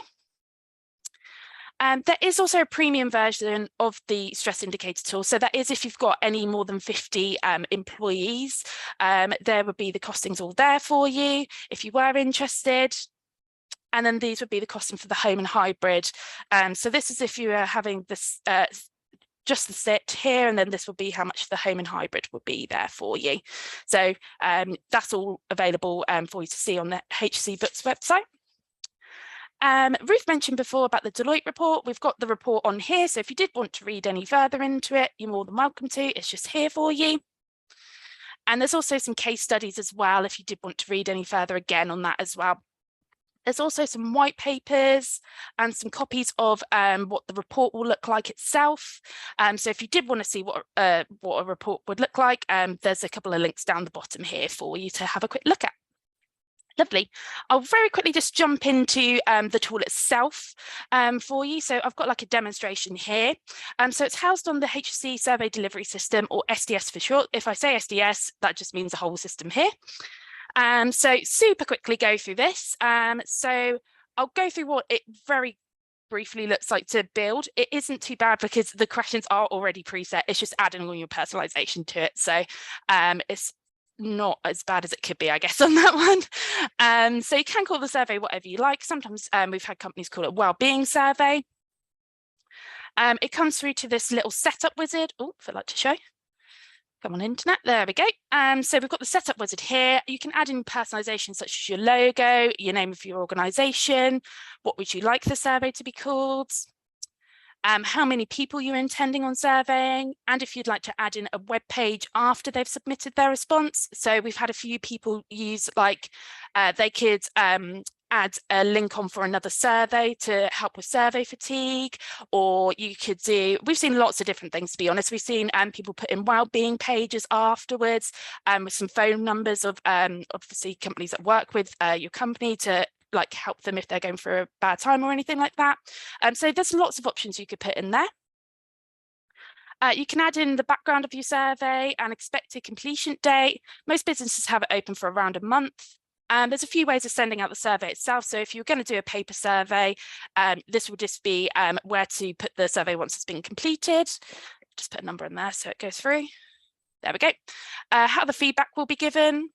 There is also a premium version of the stress indicator tool. So that is if you've got any more than 50 employees, there would be the costings all there for you if you were interested. And then these would be the costing for the home and hybrid. So this is if you are having this just the sit here, and then this will be how much the home and hybrid would be there for you. So that's all available for you to see on the HC Books website. Ruth mentioned before about the Deloitte report. We've got the report on here, so if you did want to read any further into it, you're more than welcome to. It's just here for you. And there's also some case studies as well, if you did want to read any further again on that as well. There's also some white papers and some copies of what the report will look like itself. So if you did want to see what a report would look like, there's a couple of links down the bottom here for you to have a quick look at. Lovely. I'll very quickly just jump into the tool itself for you. So I've got like a demonstration here. So it's housed on the HSC Survey Delivery System, or SDS for short. If I say SDS, that just means the whole system here. So super quickly go through this. So I'll go through what it very briefly looks like to build. It isn't too bad because the questions are already preset. It's just adding all your personalization to it. So it's not as bad as it could be, I guess, on that one. So you can call the survey whatever you like. Sometimes we've had companies call it Wellbeing Survey. It comes through to this little setup wizard. Oh, if I'd like to show. Come on, internet, there we go. So we've got the setup wizard here. You can add in personalization such as your logo, your name of your organization, what would you like the survey to be called, how many people you're intending on surveying, and if you'd like to add in a web page after they've submitted their response. So we've had a few people use like they could add a link on for another survey to help with survey fatigue, or you could do, we've seen lots of different things, to be honest. We've seen people put in wellbeing pages afterwards with some phone numbers of obviously companies that work with your company to like help them if they're going through a bad time or anything like that. So there's lots of options you could put in there. You can add in the background of your survey and expected completion date. Most businesses have it open for around a month. There's a few ways of sending out the survey itself. So if you're going to do a paper survey, this will just be where to put the survey once it's been completed. Just put a number in there so it goes through. There we go. How the feedback will be given.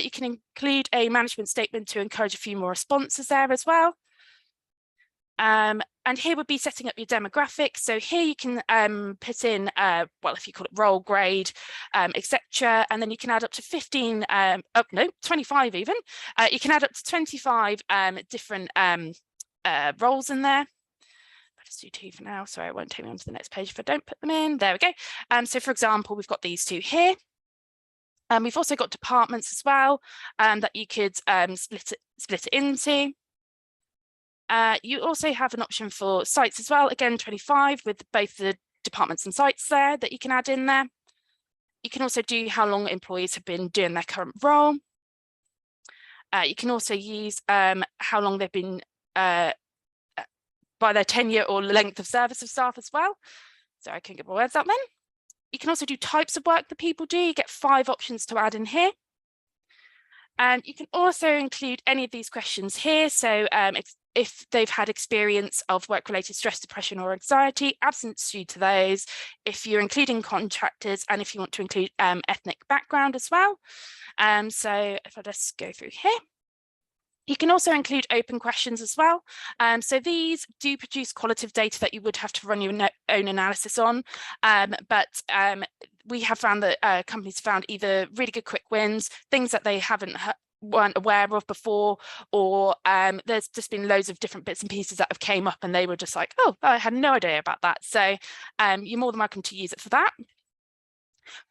You can include a management statement to encourage a few more responses there as well. And here would be setting up your demographics. So here you can put in, well, if you call it role, grade, etc. And then you can add up to 15, 25 even. You can add up to 25 different roles in there. I'll just do 2 for now. Sorry, it won't take me on to the next page if I don't put them in. There we go. So for example, we've got these 2 here. We've also got departments as well that you could split it into. You also have an option for sites as well, again 25 with both the departments and sites there that you can add in there. You can also do how long employees have been doing their current role. You can also use how long they've been by their tenure or length of service of staff as well. So I can get my words out then. You can also do types of work that people do. You get 5 options to add in here. And you can also include any of these questions here. So if they've had experience of work-related stress, depression or anxiety, absence due to those, if you're including contractors, and if you want to include ethnic background as well. So if I just go through here. You can also include open questions as well. So these do produce qualitative data that you would have to run your own analysis on. But we have found that companies found either really good quick wins, things that they weren't aware of before, or there's just been loads of different bits and pieces that have came up and they were just like, oh, I had no idea about that. So you're more than welcome to use it for that.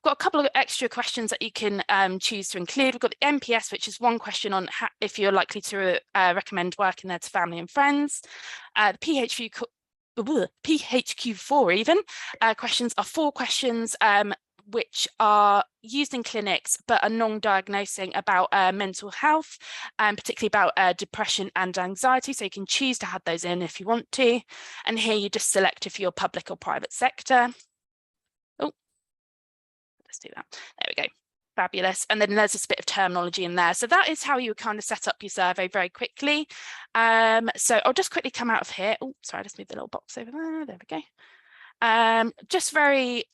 Got a couple of extra questions that you can choose to include. We've got the NPS, which is one question on if you're likely to recommend working there to family and friends. The PHQ4 even questions are 4 questions which are used in clinics but are non-diagnosing about mental health, particularly about depression and anxiety. So you can choose to add those in if you want to. And here you just select if you're public or private sector. Oh, let's do that. There we go. Fabulous. And then there's this bit of terminology in there. So that is how you kind of set up your survey very quickly. So I'll just quickly come out of here. Oh, sorry, I just moved the little box over there. There we go. Just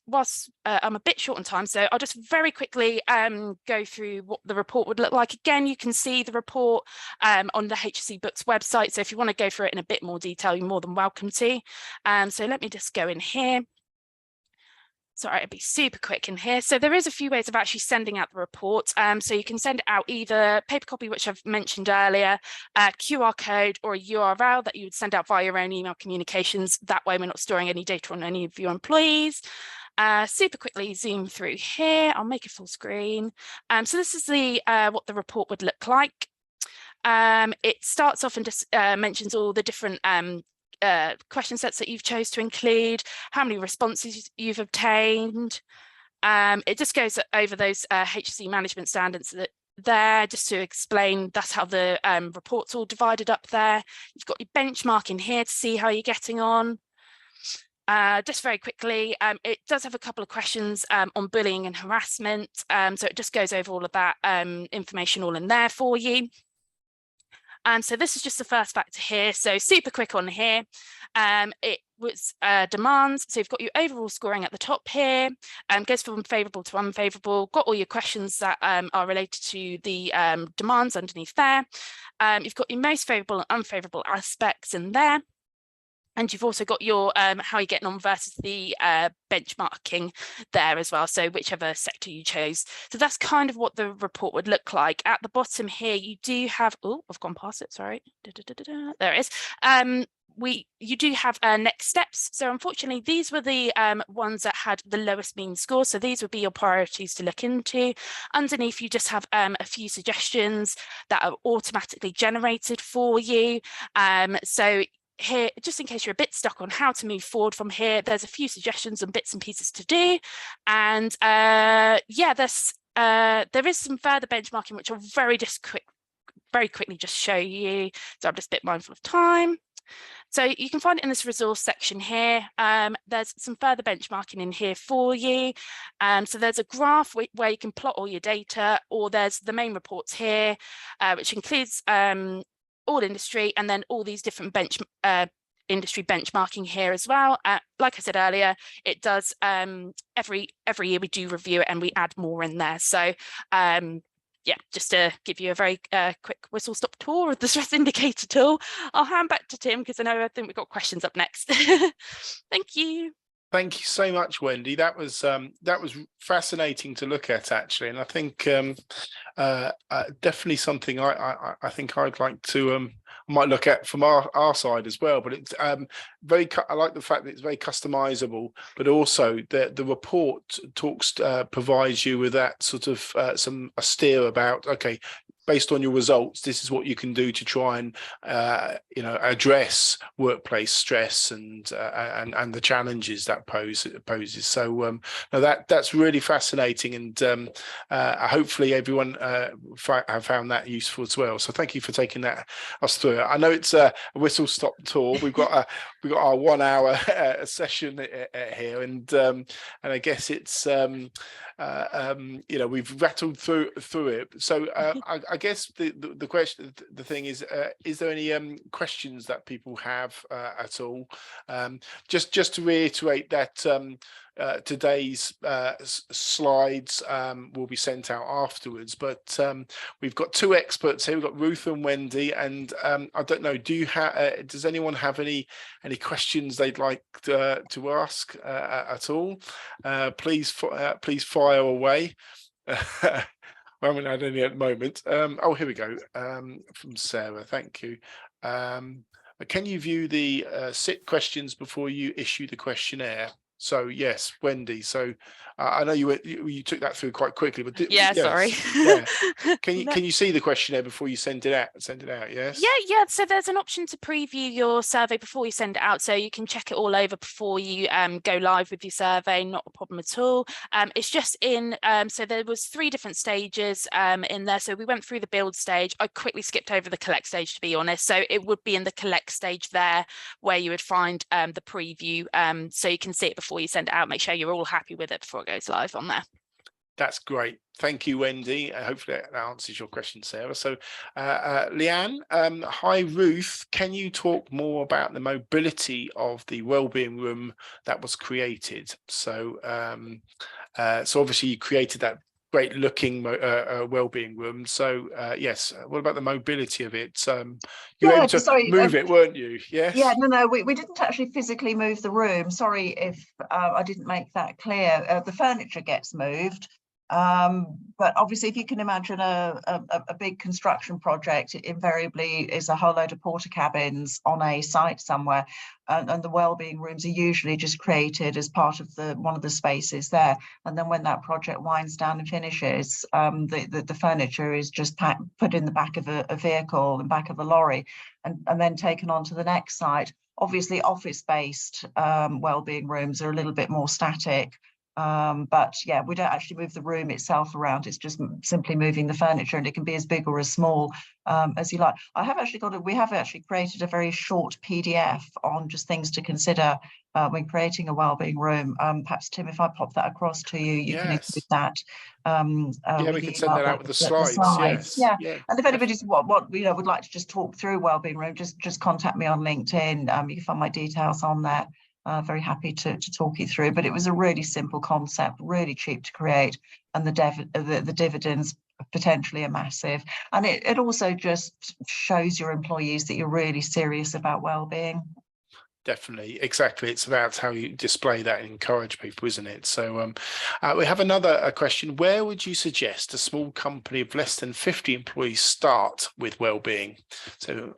whilst I'm a bit short on time, so I'll just very quickly go through what the report would look like. Again, you can see the report on the HSC Books website. So if you want to go through it in a bit more detail, you're more than welcome to. So let me just go in here. Sorry, it'll be super quick in here. So there is a few ways of actually sending out the report. So you can send it out either paper copy, which I've mentioned earlier, QR code, or a URL that you would send out via your own email communications. That way we're not storing any data on any of your employees. Super quickly zoom through here. I'll make it full screen. So this is what the report would look like. It starts off and just mentions all the different question sets that you've chose to include, how many responses you've obtained. It just goes over those HSC management standards there, just to explain that's how the report's all divided up there. You've got your benchmark in here to see how you're getting on. Just very quickly, it does have a couple of questions on bullying and harassment. So it just goes over all of that information all in there for you. So this is just the first factor here. So super quick on here. It was demands. So you've got your overall scoring at the top here. Goes from favourable to unfavourable. Got all your questions that are related to the demands underneath there. You've got your most favourable and unfavourable aspects in there. And you've also got your how you're getting on versus the benchmarking there as well. So whichever sector you chose. So that's kind of what the report would look like. At the bottom here, you do have, oh, I've gone past it, sorry. There it is. You do have next steps. So unfortunately, these were the ones that had the lowest mean score. So these would be your priorities to look into. Underneath, you just have a few suggestions that are automatically generated for you. So here, just in case you're a bit stuck on how to move forward from here, there's a few suggestions and bits and pieces to do. And yeah, there is some further benchmarking, which I'll very quickly just show you. So I'm just a bit mindful of time. So you can find it in this resource section here. There's some further benchmarking in here for you. So there's a graph where you can plot all your data, or there's the main reports here, which includes all industry, and then all these different industry benchmarking here as well. Like I said earlier, it does every year we do review it and we add more in there. So yeah, just to give you a very quick whistle stop tour of the stress indicator tool, I'll hand back to Tim because I think we've got questions up next. Thank you. Thank you so much, Wendy. That was fascinating to look at, actually, and I think definitely something I think I'd like to might look at from our side as well. But it's I like the fact that it's very customizable, but also the report provides you with that sort of a steer about, okay, based on your results, this is what you can do to try and address workplace stress and the challenges that poses. So no, that's really fascinating, and hopefully everyone have found that useful as well. So thank you for taking us through it. I know it's a whistle stop tour. We've got our 1 hour session here, and I guess it's we've rattled through it. So I guess the question, the thing is there any questions that people have at all? Just to reiterate that today's slides will be sent out afterwards, but we've got 2 experts here. We've got Ruth and Wendy, and I don't know, does anyone have any questions they'd like to ask at all? Please fire away. We haven't had any at the moment. Oh, here we go. From Sarah, thank you. Can you view the SIT questions before you issue the questionnaire? So yes, Wendy. So I know you took that through quite quickly, but yeah, yes, sorry. yeah. Can No. you see the questionnaire before you send it out? Yes. Yeah. So there's an option to preview your survey before you send it out, so you can check it all over before you go live with your survey. Not a problem at all. It's just in. So there was 3 different stages in there. So we went through the build stage. I quickly skipped over the collect stage, to be honest. So it would be in the collect stage there where you would find the preview, so you can see it before you send it out. Make sure you're all happy with it before it goes live on there. That's great. Thank you, Wendy. Hopefully that answers your question, Sarah. So, Leanne, hi, Ruth. Can you talk more about the mobility of the wellbeing room that was created? So, so obviously you created that great looking wellbeing room. So, yes. What about the mobility of it? You were able to move it, weren't you? Yes. Yeah, no, we didn't actually physically move the room. Sorry if I didn't make that clear. The furniture gets moved. But obviously, if you can imagine a big construction project, it invariably is a whole load of porta cabins on a site somewhere, and the wellbeing rooms are usually just created as part of one of the spaces there. And then when that project winds down and finishes, the furniture is just put in the back of a vehicle, in the back of a lorry, and then taken on to the next site. Obviously, office-based wellbeing rooms are a little bit more static. But yeah, we don't actually move the room itself around. It's just simply moving the furniture, and it can be as big or as small as you like. We have actually created a very short PDF on just things to consider when creating a wellbeing room. Perhaps Tim, if I pop that across to you, you can include that. Yeah, we can send that out with the slides. Yes. Yeah. And if anybody's would like to just talk through wellbeing room, just contact me on LinkedIn. You can find my details on there. Very happy to talk you through, but it was a really simple concept, really cheap to create, and the dividends potentially are massive. And it also just shows your employees that you're really serious about well-being. Definitely, exactly. It's about how you display that and encourage people, isn't it? So we have another question. Where would you suggest a small company of less than 50 employees start with wellbeing? So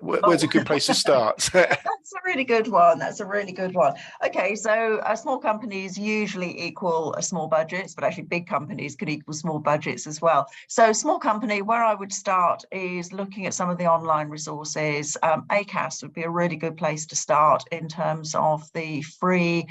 where's a good place to start? That's a really good one. That's a really good one. Okay, so small companies usually equal small budgets, but actually big companies can equal small budgets as well. So small company, where I would start is looking at some of the online resources. ACAS would be a really good place to start in terms of the free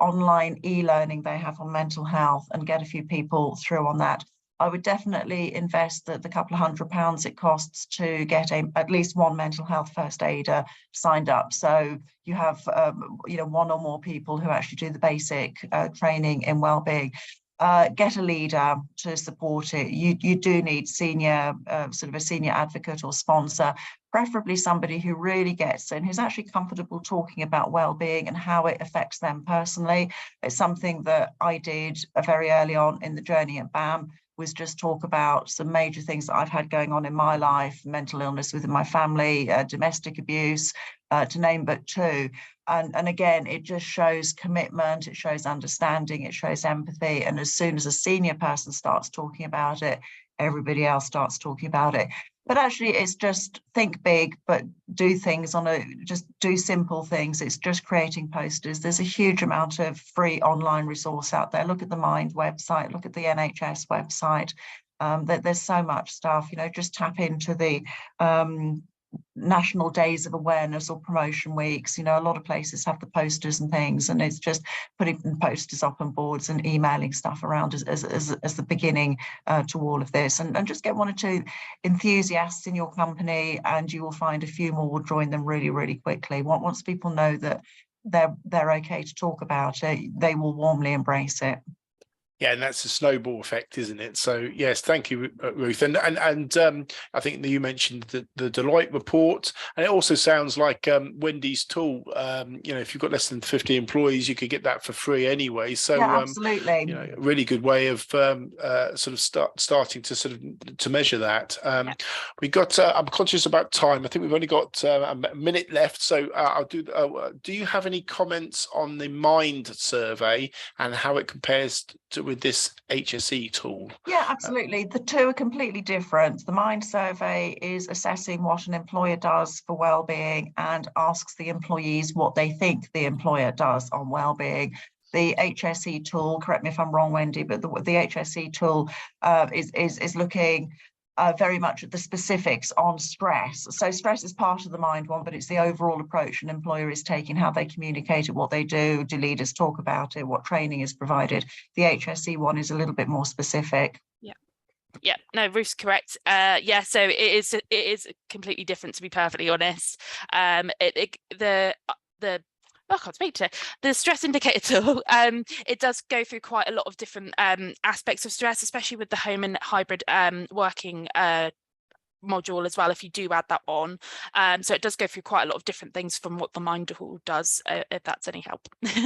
online e-learning they have on mental health, and get a few people through on that. I would definitely invest the couple of £100 it costs to get at least one mental health first aider signed up. So you have one or more people who actually do the basic training in wellbeing. Get a leader to support it. You do need senior, sort of a senior advocate or sponsor, preferably somebody who really gets it and who's actually comfortable talking about well-being and how it affects them personally. It's something that I did very early on in the journey at BAM, was just talk about some major things that I've had going on in my life: mental illness within my family, domestic abuse, to name but 2. And again, it just shows commitment, it shows understanding, it shows empathy. And as soon as a senior person starts talking about it, everybody else starts talking about it. But actually, it's just think big, but do things just do simple things. It's just creating posters. There's a huge amount of free online resource out there. Look at the Mind website, look at the NHS website. There's so much stuff, just tap into the national days of awareness or promotion weeks. A lot of places have the posters and things, and it's just putting posters up on boards and emailing stuff around as the beginning to all of this, and just get 1 or 2 enthusiasts in your company, and you will find a few more will join them really, really quickly. Once people know that they're okay to talk about it, they will warmly embrace it. Yeah, and that's a snowball effect, isn't it? So yes, thank you, Ruth. And I think that you mentioned the Deloitte report, and it also sounds like Wendy's tool. If you've got less than 50 employees, you could get that for free anyway. So yeah, absolutely, a really good way of sort of starting to measure that. We got. I'm conscious about time. I think we've only got a minute left, so I'll do. Do you have any comments on the Mind survey and how it compares with with this HSE tool? Yeah, absolutely. The two are completely different. The Mind survey is assessing what an employer does for wellbeing and asks the employees what they think the employer does on wellbeing. The HSE tool, correct me if I'm wrong, Wendy, but the HSE tool is looking very much at the specifics on stress. So stress is part of the Mind one, but it's the overall approach an employer is taking, how they communicate it, what they do leaders talk about it, what training is provided. The HSE one is a little bit more specific. Yeah, no, Ruth's correct. Yeah, so it is completely different, to be perfectly honest. I can't speak to the stress indicator tool. It does go through quite a lot of different aspects of stress, especially with the home and hybrid working module as well, if you do add that on. So it does go through quite a lot of different things from what the Mind tool does, if that's any help.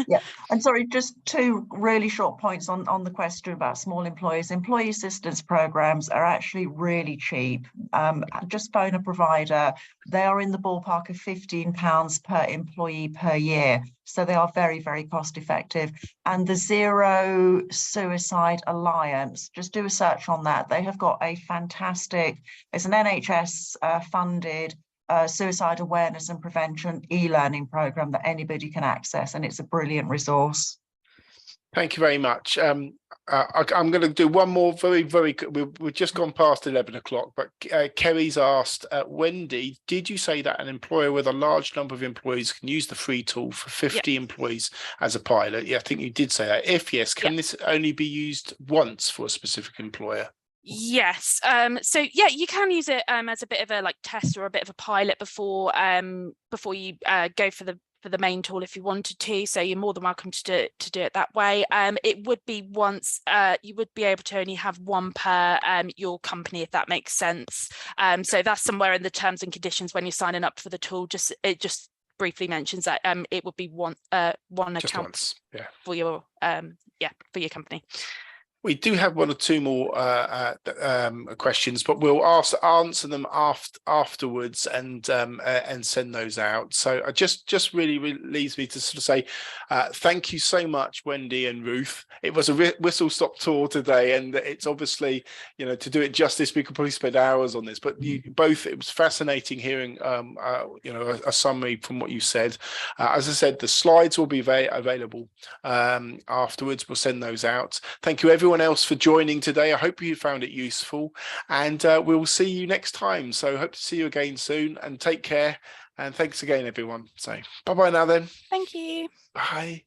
Yeah, and sorry, just two really short points on the question about small employers. Employee assistance programs are actually really cheap. Just phone a provider. They are in the ballpark of £15 per employee per year. So they are very, very cost effective. And the Zero Suicide Alliance, just do a search on that. They have got a fantastic, it's an NHS funded suicide awareness and prevention e-learning program that anybody can access, and it's a brilliant resource. Thank you very much. I'm going to do one more very quick. We've just gone past 11 o'clock, but Kerry's asked, Wendy, did you say that an employer with a large number of employees can use the free tool for 50 employees as a pilot? Yeah, I think you did say that. If yes, can this only be used once for a specific employer? Yes. So yeah, you can use it as a bit of a test or a bit of a pilot before you go for the main tool if you wanted to. So you're more than welcome to do it that way. It would be once. You would be able to only have one per your company, if that makes sense. So that's somewhere in the terms and conditions when you're signing up for the tool. It just briefly mentions that it would be one just account once, for your for your company. We do have one or two more questions, but we'll answer them afterwards and send those out. So it just really leaves me to sort of say thank you so much, Wendy and Ruth. It was a whistle-stop tour today, and it's obviously, to do it justice, we could probably spend hours on this. But you both, it was fascinating hearing a summary from what you said. As I said, the slides will be available afterwards. We'll send those out. Thank you, everyone else, for joining today. I hope you found it useful, and we'll see you next time. So hope to see you again soon, and take care, and thanks again, everyone. So bye now then. Thank you. Bye.